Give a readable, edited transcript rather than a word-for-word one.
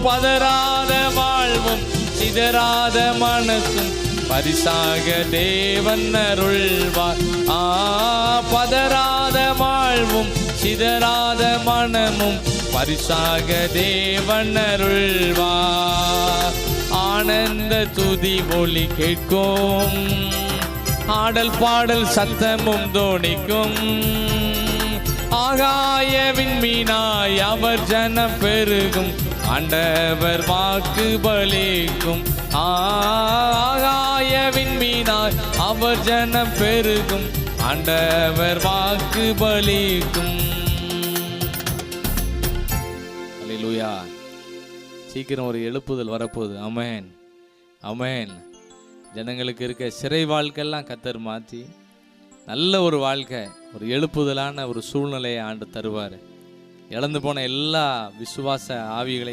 பதறாத வாழ்வும் சிதறாத மனசும் பரிசாக தேவன் அருள்வார். பதறாத வாழ்வும் சிதறாத மனமும் பரிசாக தேவன் அருள்வார். ஆனந்த துதி ஒலி கேட்கும், ஆடல் பாடல் சத்தமும் தோணிக்கும். ஆகாய விண்மீனாய் அவர் ஜனம் பெருகும், ஆண்டவர் வாக்கு பலிக்கும். ஆகாய விண்மீனாய் அவர் ஜனம் பெருகும், ஆண்டவர் வாக்கு பலிக்கும். அல்லேலூயா. சீக்கிரம் ஒரு எழுப்புதல் வரப்போகுது. ஆமென், ஆமென். ஜனங்களுக்கு இருக்க சிறை வாழ்க்கையெல்லாம் கர்த்தர் மாற்றி நல்ல ஒரு வாழ்க்கை, ஒரு எழுப்புதலான ஒரு சூழ்நிலையை ஆண்டு தருவார். இழந்து போன எல்லா விசுவாச ஆவிகளையும்